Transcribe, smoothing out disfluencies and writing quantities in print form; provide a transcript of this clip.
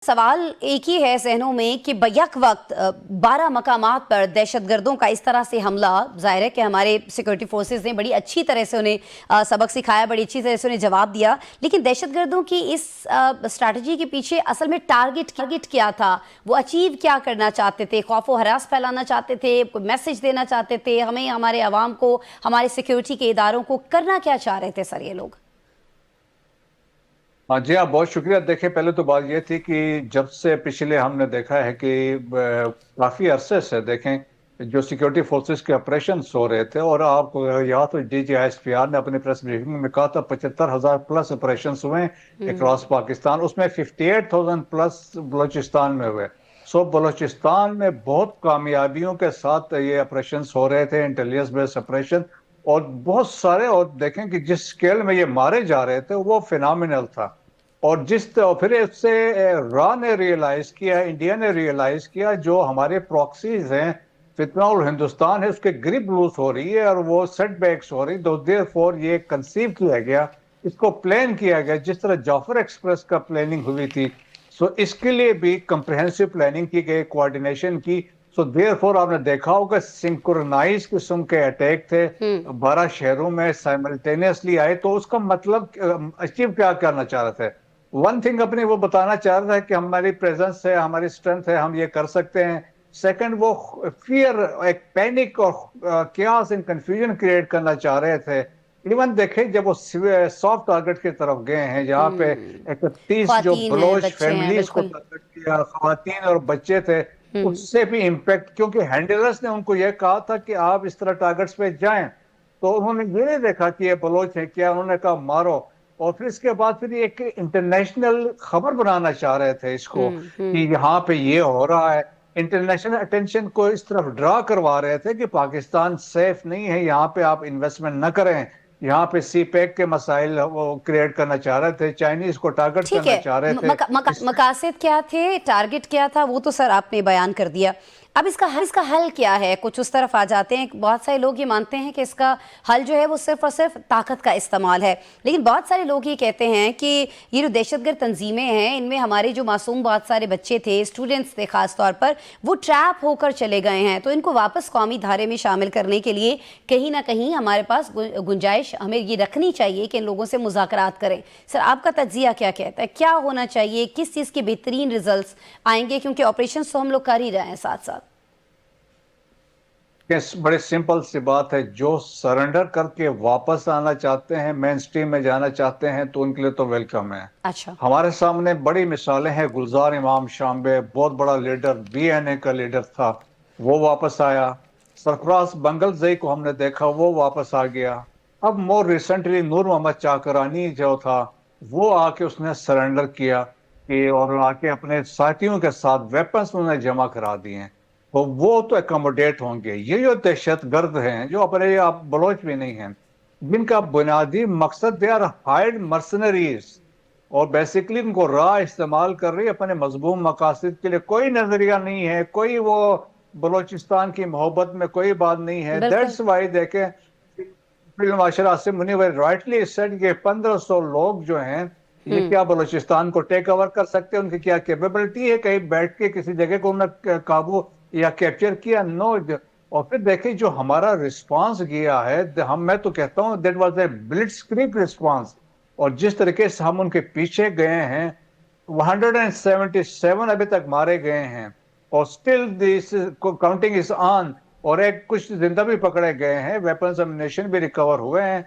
सवाल एक ही है ज़हनों में कि बैक वक्त 12 मकामात पर दहशतगर्दों का इस तरह से हमला, ज़ाहिर है कि हमारे सिक्योरिटी फोर्सेस ने बड़ी अच्छी तरह से उन्हें सबक सिखाया, बड़ी अच्छी तरह से उन्हें जवाब दिया। लेकिन दहशतगर्दों की इस स्ट्रैटेजी के पीछे असल में टारगेट क्या था? वो अचीव क्या करना चाहते थे? खौफ व हरास फैलाना चाहते थे, कोई मैसेज देना चाहते थे हमें, हमारे अवाम को, हमारे सिक्योरिटी के इदारों को? करना क्या चाह रहे थे सर ये लोग? हाँ जी, आप बहुत शुक्रिया। देखें, पहले तो बात ये थी कि जब से पिछले हमने देखा है कि काफी अरसे से देखें जो सिक्योरिटी फोर्सेस के ऑपरेशन हो रहे थे, और आप यहाँ तो DGISPR ने अपनी प्रेस ब्रीफिंग में कहा था 75,000 प्लस ऑपरेशन हुए अक्रॉस पाकिस्तान, उसमें 58,000 प्लस बलोचिस्तान में हुए। सो बलोचिस्तान में बहुत कामयाबियों के साथ ये ऑपरेशन हो रहे थे, इंटेलिजेंस बेस्ड ऑपरेशन, और बहुत सारे, और देखें कि जिस स्केल में ये मारे जा रहे थे वो फिनोमिनल था। और फिर इससे रा ने रियलाइज किया, इंडिया ने रियलाइज किया, जो हमारे प्रॉक्सीज हैं, फितना और हिंदुस्तान है, उसके ग्रिप लूज हो रही है और वो सेटबैक्स हो रही, तो देयरफॉर ये कंसीव किया गया, इसको प्लान किया गया जिस तरह जाफर एक्सप्रेस का प्लानिंग हुई थी। सो इसके लिए भी कंप्रिहेंसिव प्लानिंग की गई, कोऑर्डिनेशन की। सो देयरफॉर आपने देखा होगा सिंक्रोनाइज किस्म के अटैक थे, 12 शहरों में साइमल्टेनियसली आए। तो उसका मतलब अचीव क्या करना चाह रहे थे? वन थिंग अपनी वो बताना चाह रहा था कि हमारी प्रेजेंस है, हमारी स्ट्रेंथ है, हम ये कर सकते हैं। सेकंड, वो फियर, एक पैनिक और chaos एंड कंफ्यूजन क्रिएट करना चाह रहे थे। इवन देखें जब वो सॉफ्ट टारगेट की तरफ गए हैं, जहाँ पे 31 जो ख्वातीन हैं, बलोच बच्चे हैं, फैमिलीज को बिल्कुल। टारगेट किया, खवातीन और बच्चे थे, उससे भी इम्पैक्ट, क्योंकि हैंडलर्स ने उनको यह कहा था कि आप इस तरह टारगेट्स पे जाएं, तो उन्होंने ये नहीं देखा कि ये बलोच है क्या, उन्होंने कहा मारो। और फिर इसके बाद फिर एक इंटरनेशनल खबर बनाना चाह रहे थे इसको कि यहाँ पे ये हो रहा है, इंटरनेशनल अटेंशन को इस तरफ ड्रा करवा रहे थे कि पाकिस्तान सेफ नहीं है, यहाँ पे आप इन्वेस्टमेंट न करें। यहाँ पे सी पैक के मसाइल वो क्रिएट करना चाह रहे थे, चाइनीज को टारगेट ठीक करना है। चाह रहे थे। मकासद क्या थे, टारगेट क्या था, वो तो सर आपने बयान कर दिया। अब इसका हल क्या है? कुछ उस तरफ आ जाते हैं, बहुत सारे लोग ये मानते हैं कि इसका हल जो है वो सिर्फ और सिर्फ ताकत का इस्तेमाल है, लेकिन बहुत सारे लोग ये कहते हैं कि ये जो दहशतगर्द तंजीमें हैं, इनमें हमारे जो मासूम बहुत सारे बच्चे थे, स्टूडेंट्स थे खास तौर पर, वो ट्रैप होकर चले गए हैं। तो इनको वापस कौमी धारे में शामिल करने के लिए कहीं ना कहीं हमारे पास गुंजाइश हमें ये रखनी चाहिए कि इन लोगों से मुज़ाकरात करें। सर, आपका तज्जिया क्या कहता है, क्या होना चाहिए, किस चीज़ के बेहतरीन रिजल्ट्स आएंगे? क्योंकि ऑपरेशन तो हम लोग कर ही रहे हैं साथ साथ। बड़े सिंपल सी बात है, जो सरेंडर करके वापस आना चाहते हैं, मेन स्ट्रीम में जाना चाहते हैं, तो उनके लिए तो वेलकम है। अच्छा। हमारे सामने बड़ी मिसालें हैं। गुलजार इमाम शाम्बे बहुत बड़ा लीडर, BNA का लीडर था, वो वापस आया। सरफराज बंगलजई को हमने देखा, वो वापस आ गया। अब मोर रिसेंटली नूर मोहम्मद चाकरानी जो था, वो आके उसने सरेंडर किया कि, और आके अपने साथियों के साथ वेपन्स उन्होंने जमा करा दिए हैं। तो वो तो एकोमोडेट होंगे। ये जो दहशत गर्द हैं, जो अपने आप बलोच भी नहीं हैं, जिनका बुनियादी मकसद दे आर हायर्ड मर्सनरीज, और बेसिकली उनको राह इस्तेमाल कर रही है अपने मजबूम मकासद के लिए। कोई नजरिया नहीं है, कोई वो बलोचिस्तान की मोहब्बत में कोई बात नहीं है। बिल्कुल। दैट्स वाई देखें, field marshal Asim Munir rightly said कि 1500 लोग जो हैं, ये क्या बलूचिस्तान को टेक ओवर कर सकते हैं? उनकी क्या कैपेबिलिटी है? कहीं बैठ के किसी जगह को उन्होंने काबू या कैप्चर किया? नो। और फिर देखें जो हमारा रिस्पांस किया है, मैं तो कहता हूं दैट वाज ए ब्लिट्जक्रीग रिस्पांस। और जिस तरीके से हम उनके पीछे गए हैं, 177 अभी तक मारे गए हैं, और still this counting is on. और एक कुछ जिंदा भी पकड़े गए हैं, वेपन्स एमिनेशन भी रिकवर हुए हैं।